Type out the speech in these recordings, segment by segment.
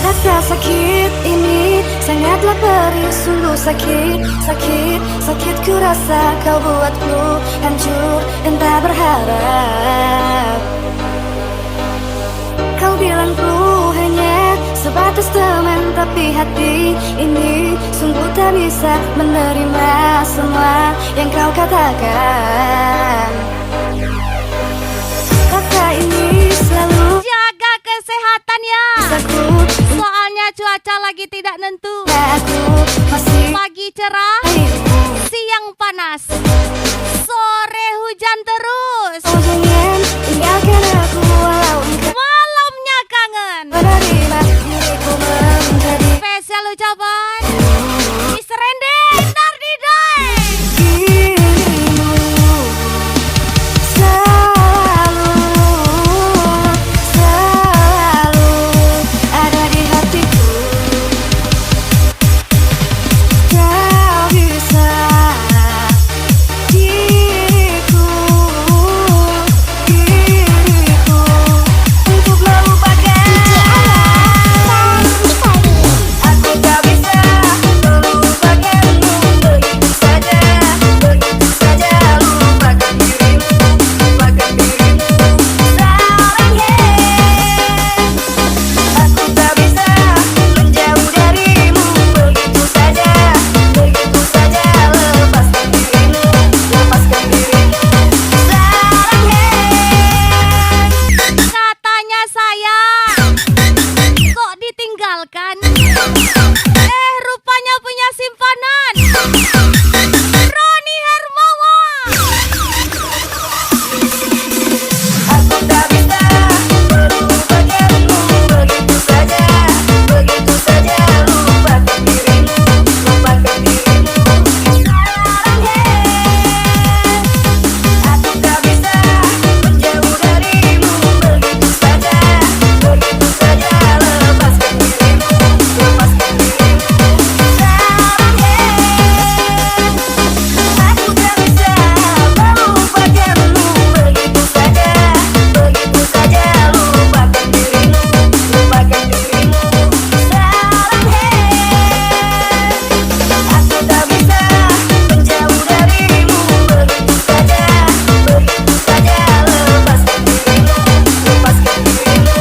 Rasa sakit ini sangatlah perih, sungguh sakit, sakit, sakit ku rasa kau buatku hancur dan tak berharap. Kau bilang ku hanya sebatas teman, tapi hati ini sungguh tak bisa menerima semua yang kau katakan. Kata ini selalu jaga kesehatan ya, takut. soalnya cuaca lagi tidak nentu. Aku masih Pagi cerah, siang panas, sore hujan terus. kau jangan tinggalkan aku walau engkau Malamnya kangen. menerima diriku menjadi Spesial ucapan Mr. Rende Nardidai. dirimu. Selalu, selalu ada di hatiku. Kau bisa diriku, diriku untuk melupakan. Aku tak bisa melupakanmu begitu saja, begitu saja. Lupakan dirimu, lupakan dirimu. Sayang, aku tak bisa menjauh darimu begitu saja, begitu saja. Lepaskan dirimu, lepaskan dirimu. Sayang, Katanya sayang, kok ditinggalkan? Rupanya punya simpanan. Roni Hermawan. aku tak bisa melupakanmu begitu saja, begitu saja. Lupakan dirimu, lupakan dirimu. Aku tak bisa menjauh darimu begitu saja, begitu saja. Lepaskan dirimu, lepaskan dirimu. Aku tak bisa melupakanmu begitu saja, begitu saja. Lupakan dirimu, lupakan dirimu. Aku tak bisa menjauh darimu begitu saja, begitu saja. Lepaskan dirimu, lepaskan dirimu.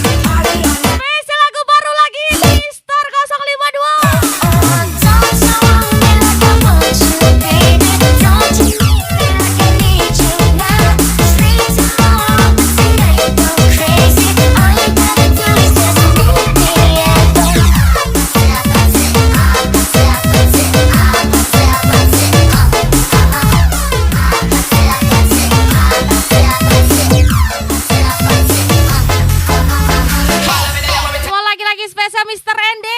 Spesial lagu baru lagi Mister 052. Mau lagi-lagi spesial Mister Rende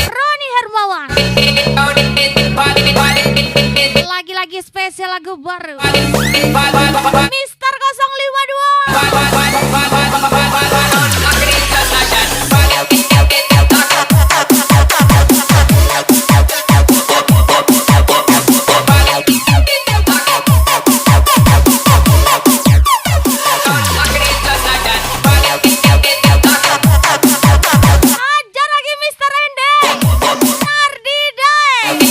Roni Hermawan. Lagi-lagi spesial lagu baru Mister 052. Ajar lagi Mister Rende Nardidai.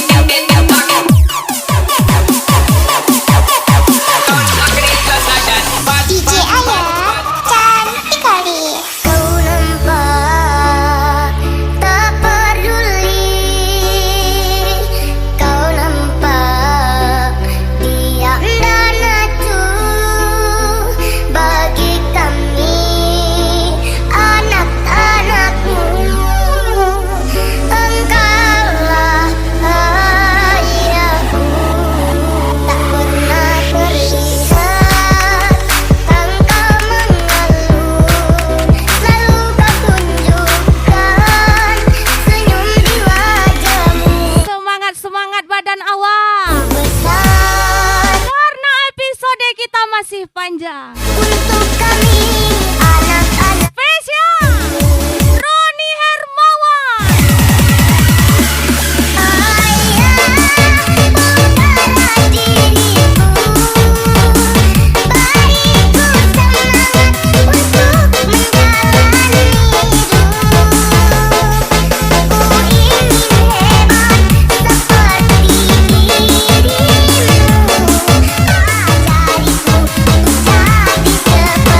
masih panjang. Untuk kami anak-anak Spesial Roni Hermawan. ayah, bongkarlah diriku, beriku semangat untuk menjalani hidup. Ku ingin hebat seperti dirimu, ajariku untuk jadi seperti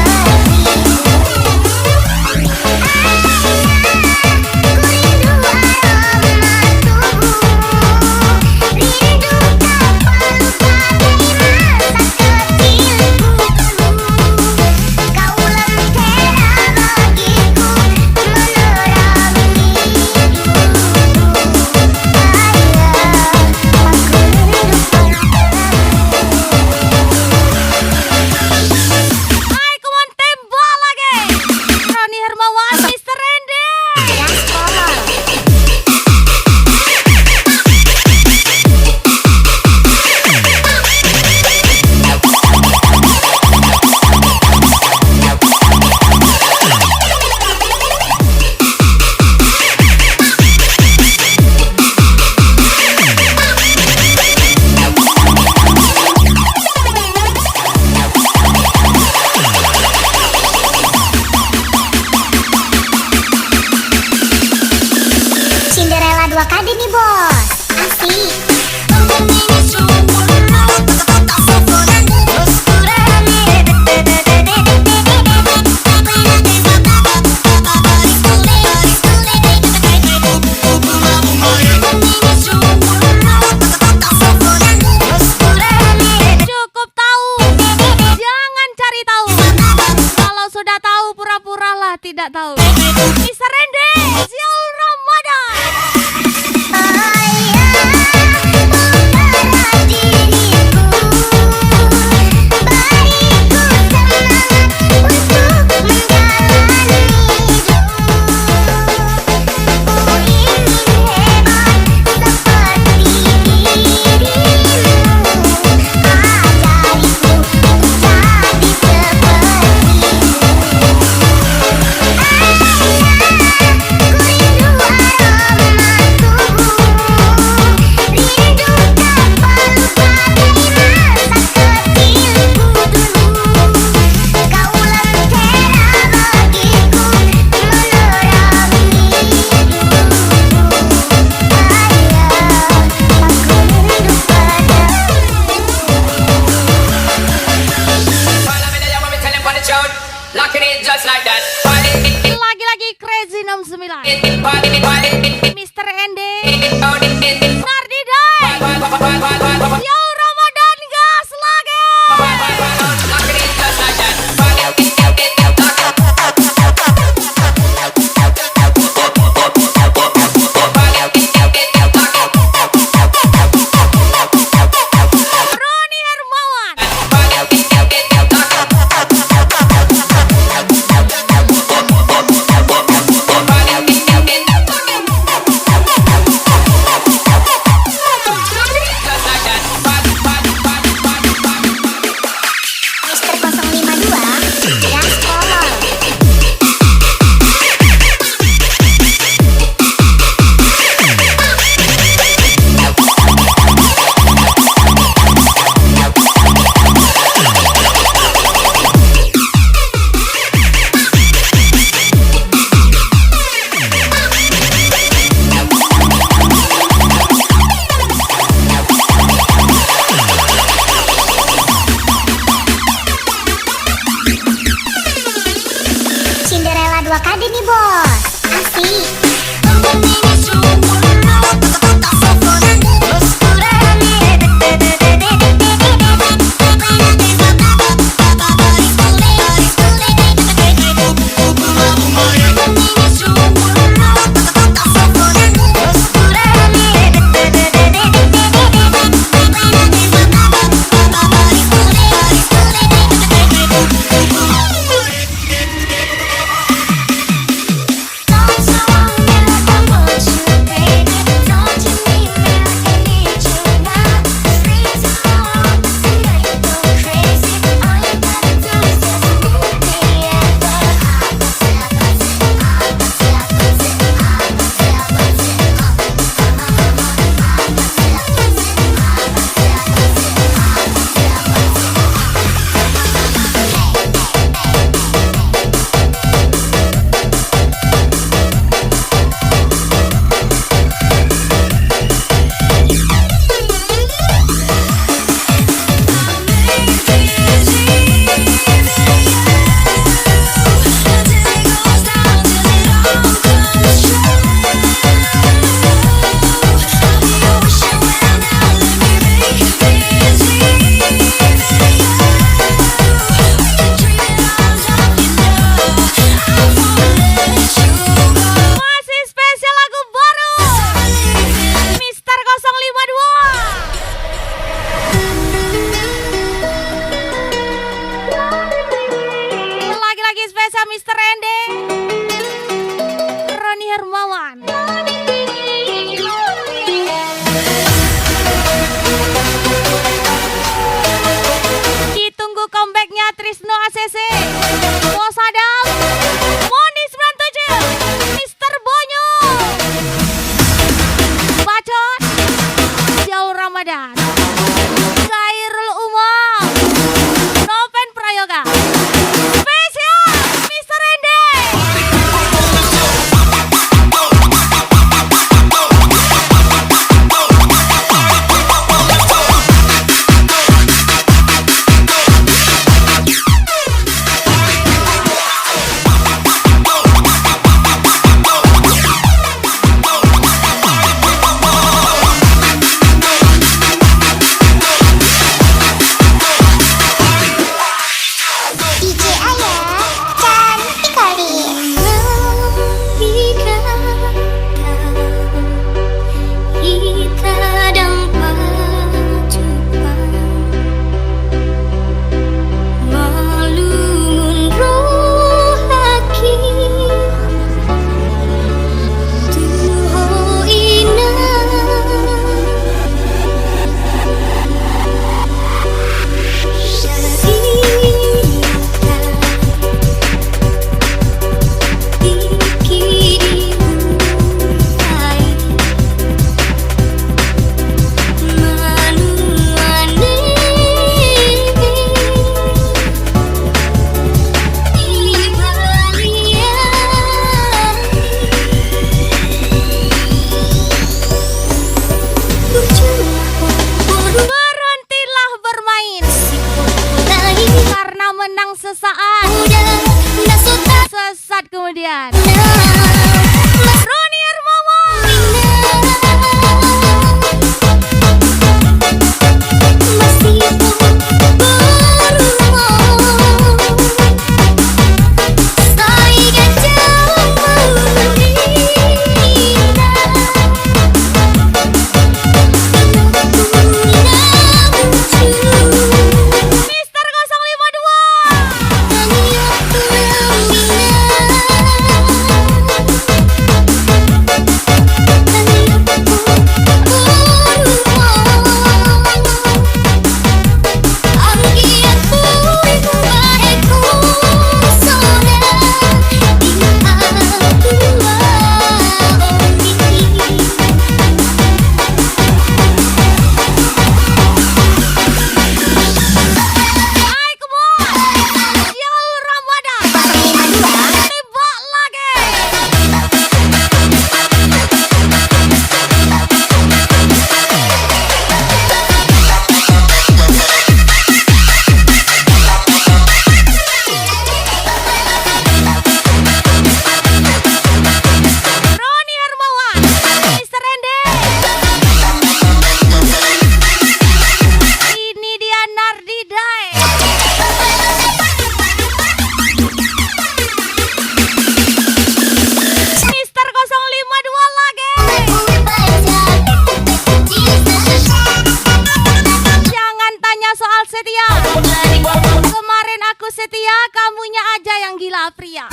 Apria,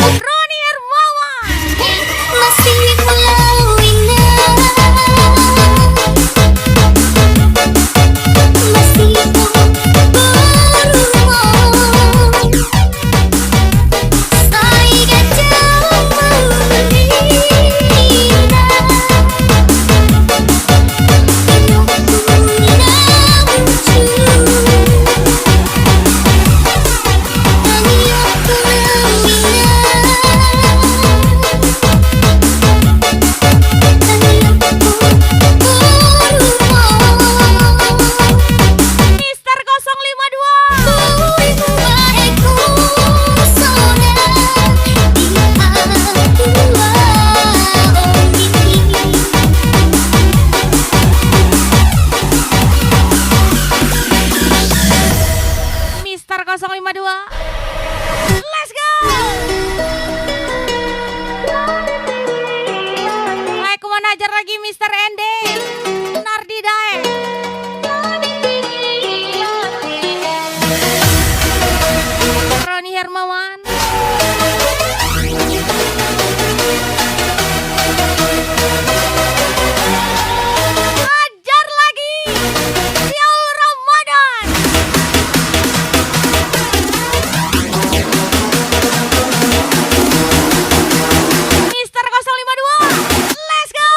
Roni Hermawan. Masih pulau indah, masih berumur, saya jauh menghina, penuh punya lucu. Mister 052. Mister 052. Let's go. Aku mau najar lagi Mister Ende. Nardi Dae. Roni Hermawan. Ajar lagi. Sial Ramadan. Mister 052. Let's go.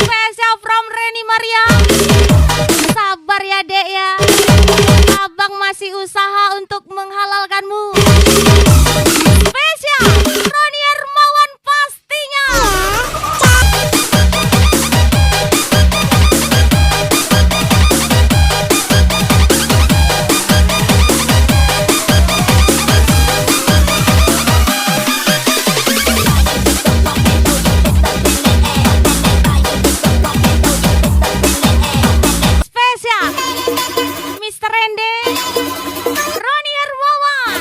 Spesial from Reni Maria. Sabar ya dek ya, abang masih usaha untuk menghalalkanmu. Spesial Roni Hermawan pastinya. Spesial Mr. Rende, Roni Hermawan.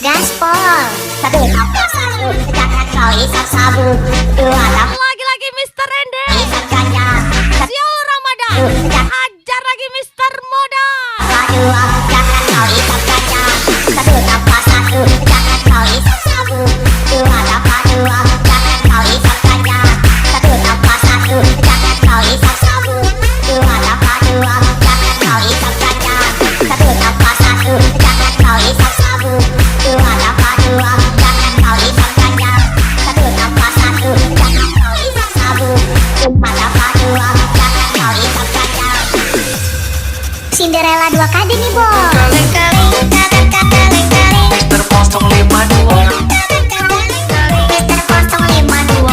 gaspol. Satu nafas satu, jangan kau isap sabu. Dua nafas Lagi-lagi Mr. Rende. isap ganja. Sial Ramadan. Hajar lagi Mr. Moda. Dua jangan kau isap ganja. Satu nafas satu, jangan kau isap sabu. Dua nafas dua, jangan kau isap ganja. Satu nafas satu, jangan kau isap sabu. Dua nafas dua, jangan kau isap ganja. Satu nafas satu, jangan kau isap sabu. Dua nafas dua, jangan kau isap ganja. Satu nafas satu, jangan kau isap sabu. Dua nafas dua, jangan kau isap ganja. Cinderella 2 kali nih, Bo. Terpotong 52 Terpotong 52. Terpotong 52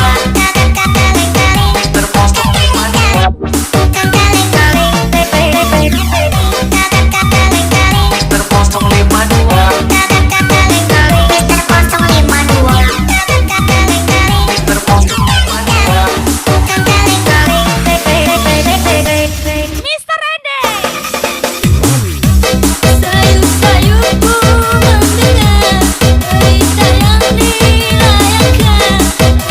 Terpotong 52 Terpotong 52. Terpotong 52 Mr. Rende. Sayup-sayupku mendengar berita yang dilayangkan,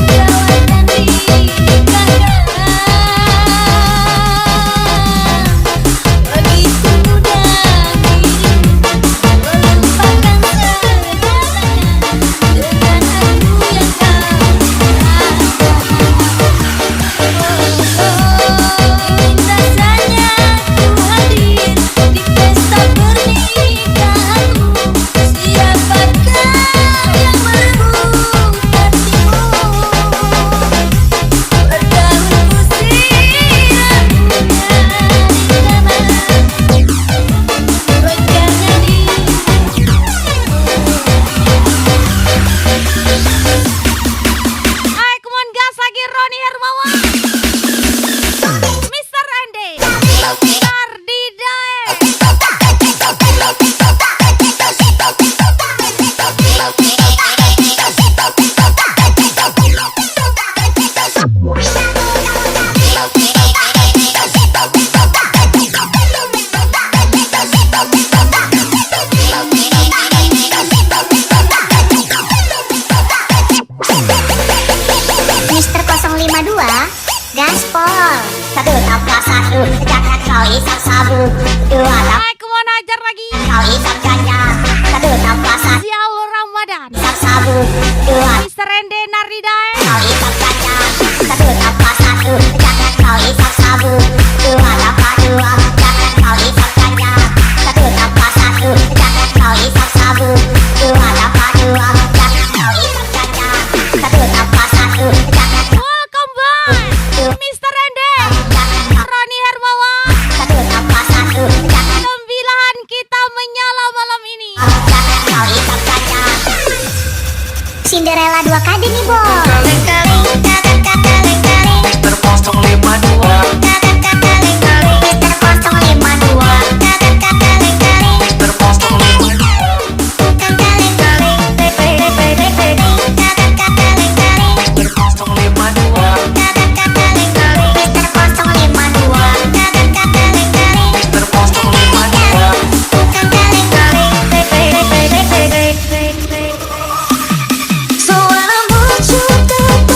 kawan dan nikahkan. Begitu mudah dirimu melupakan segalanya dengan aku yang kau ingin rasanya ku hadir di pesta pernikahanmu. Siapakah yang merebut hatimu? Berdaun usiamu Hai, come on gas lagi Roni Hermawan. Mr. Rende. Nardidae. Mister 052 gaspol. Satu nafas satu, jangan kau isap sabu. Dua nafas Hai, come on hajar lagi. kau isap ganja. Satu nafas satu, Sial Ramadan. isap sabu. Dua Mr. Rende Nardidae. kau isap ganja. Satu nafas satu, jangan kau isap sabu. Dua nafas dua, jangan kau isap ganja. Satu nafas satu, jangan kau isap sabu. Dua nafas dua, jangan kau isap ganja. Satu nafas satu, jangan Welcome back. Mr. Rende. Roni Hermawan. satu nafas satu, jangan Sembilan kita menyala malam ini. jangan kau isap ganja. Cinderella 2 kali nih, Bo. Terpotong 52 Terpotong 52. Terpotong 52 Terpotong 52 Terpotong 52. Terpotong 52 Suaramu cukup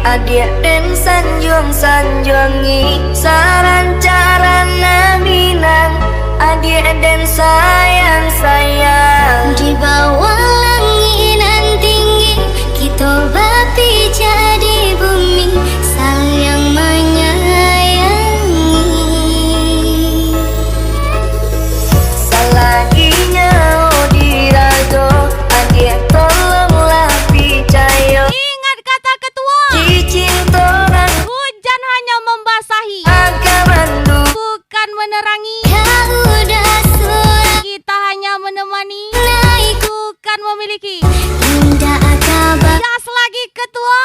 Adik dan sanjuang-sanjuangi sarancarana minang. Adik dan sayang-sayang Di bawah langinan tinggi kita bakti jadi bumi saling menyayangi. Selaginya dirago, adik tolonglah percaya. Ingat kata ketua, Cicintoran hujan hanya membasahi, agamandu bukan menerangi. Kau udah surat Kita hanya menemani, naik bukan memiliki. indah kabar Gas lagi ketua,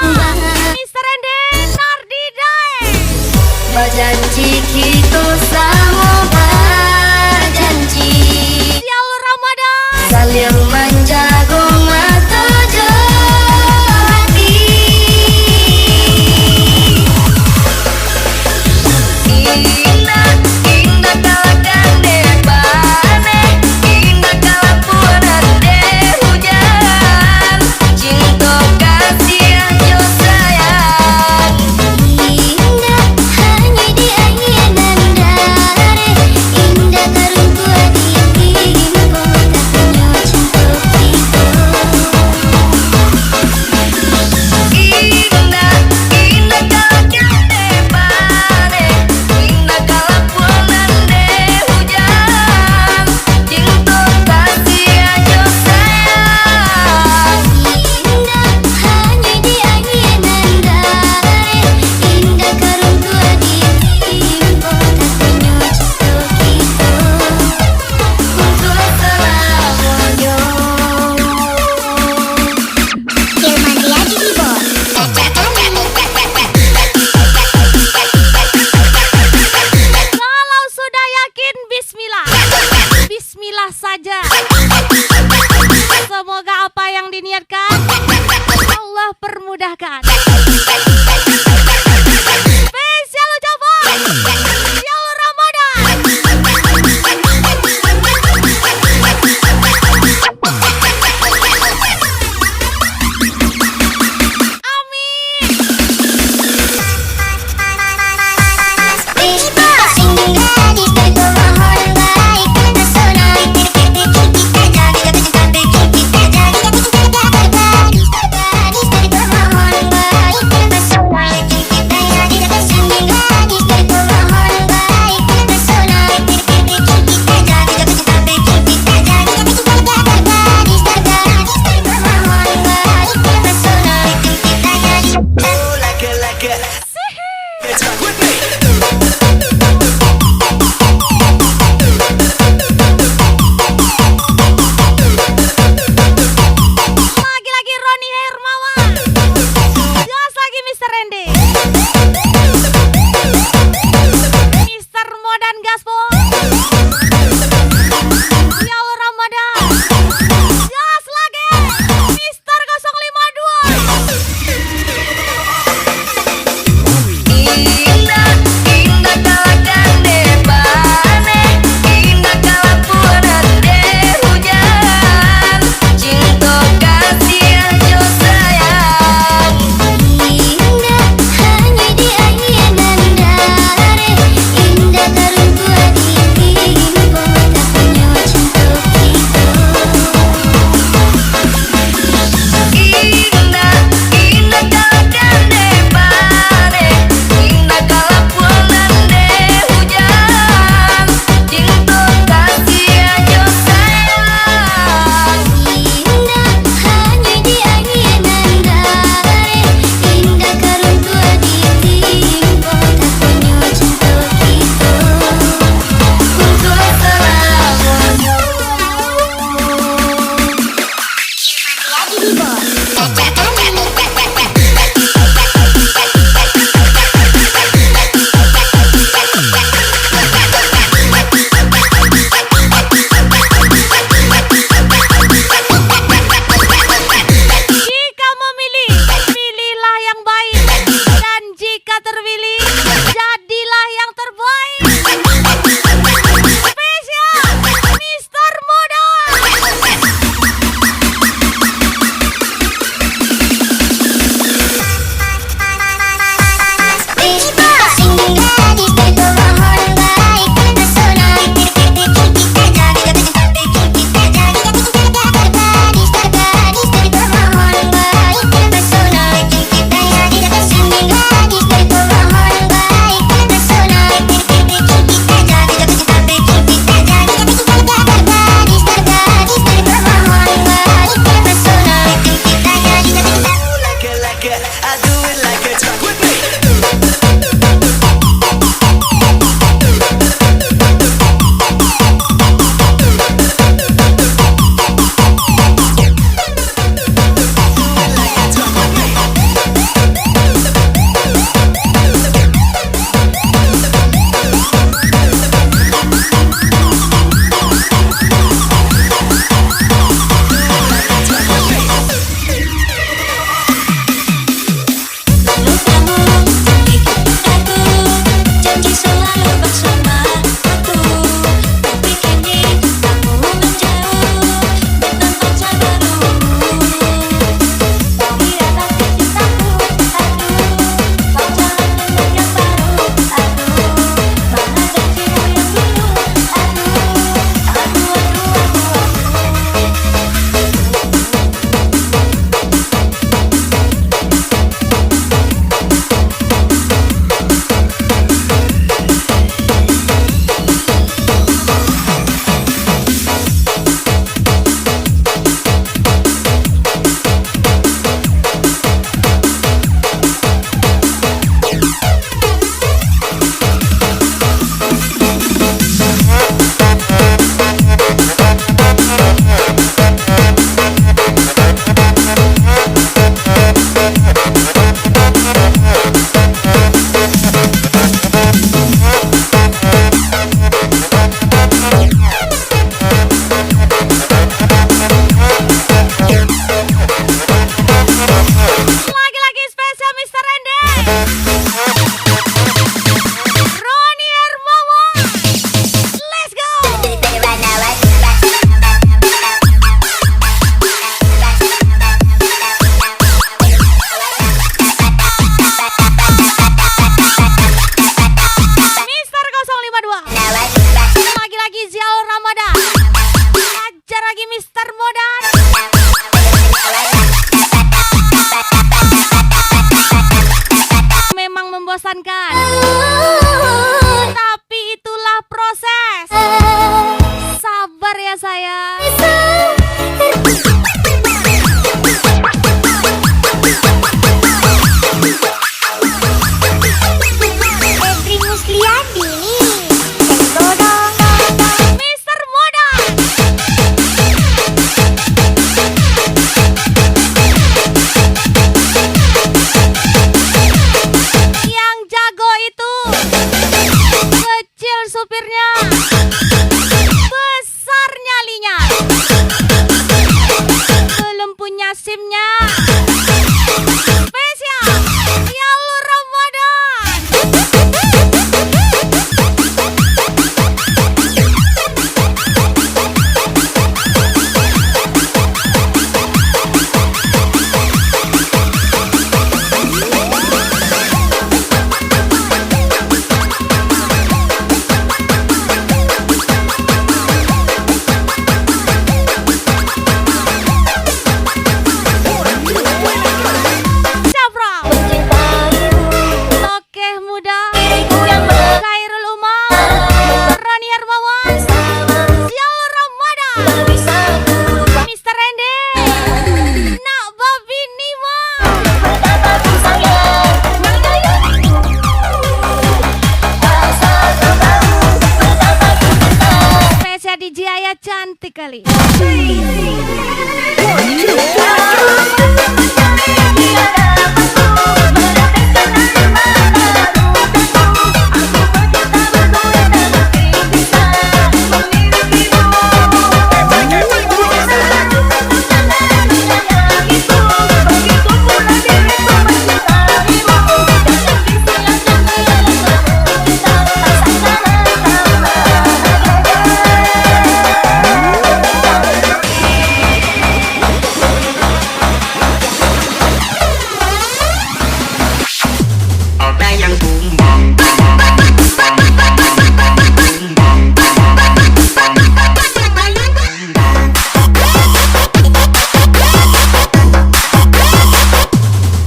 Mr. Ende Nardi Dae. Berjanji kita sama berjanji Sial Ramadan, saling menjaga mata hati. Indah, indah kalakan debane, indah kalapuan deh hujan. Cinta kasih aja sayang. indah hanya di ayenan dare indah karungku di timpo katanya cinta kita. Indah, indah kalakan debane, indah kalapuan deh hujan. Cinta kasih aja sayang. Indah hanya di ayenan dare indah karungku di timpo katanya cinta kita. Untuk selamanya. Firman dia di keyboard. kalau sudah yakin bismillah. Bismillah saja. Semoga apa yang diniatkan Allah permudahkan. Spesial ucapan Sial Ramadan. Amin. Gadis berkebohongan baik pesona kita jaga kita jaga gadis berkebohongan baik pesona kita jadi gadis berkebohongan Roni Hermawan. Let's go. Mister 052. Lagi-lagi Zial Ramadan. Ajar lagi Mister Modan. Memang membosankan, tapi itulah proses. Sabar ya sayang. Febri Musliadi Godong Mister Modan. Yang jago itu kecil supirnya, besar nyalinya, belum punya SIM-nya. Spesial Zialur Ramadan. Syafra, Tokeh Muda, Khairul Umam, Roni Hermawan, Zialur Ramadan, Mister Ende, Nak Babi Nima. Spesial DJ Ayah cantik kali. Ada yang tumbang.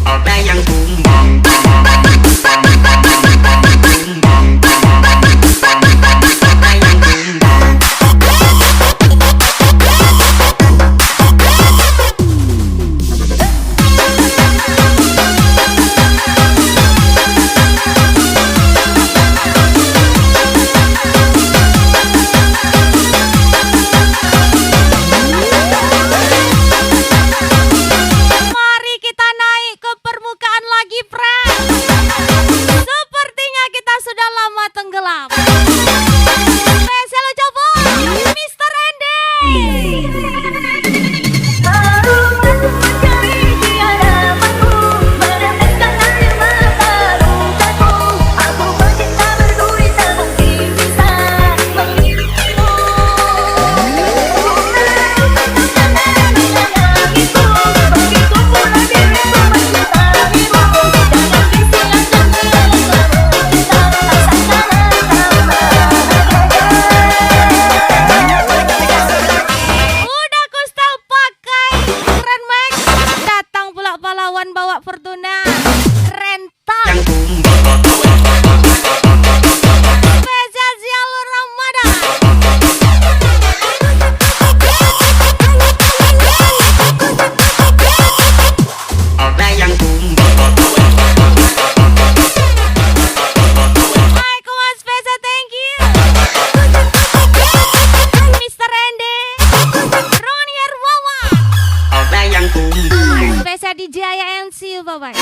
Ada yang tumbang. Mari kita naik ke permukaan lagi, friend. Sepertinya kita sudah lama tenggelam. Spesial ucapan Mister Ende. Udah kustel pakai keren Max. Datang pula pahlawan bawa Fortuna rental. Yang tumbang. Spesial Zialur Ramadan. Ada yang tumbang. Hai kawan spesial, thank you. Mister Ende, Roni Hermawan. Ada yang tumbang. Spesial DJ Ayah NC, bye bye.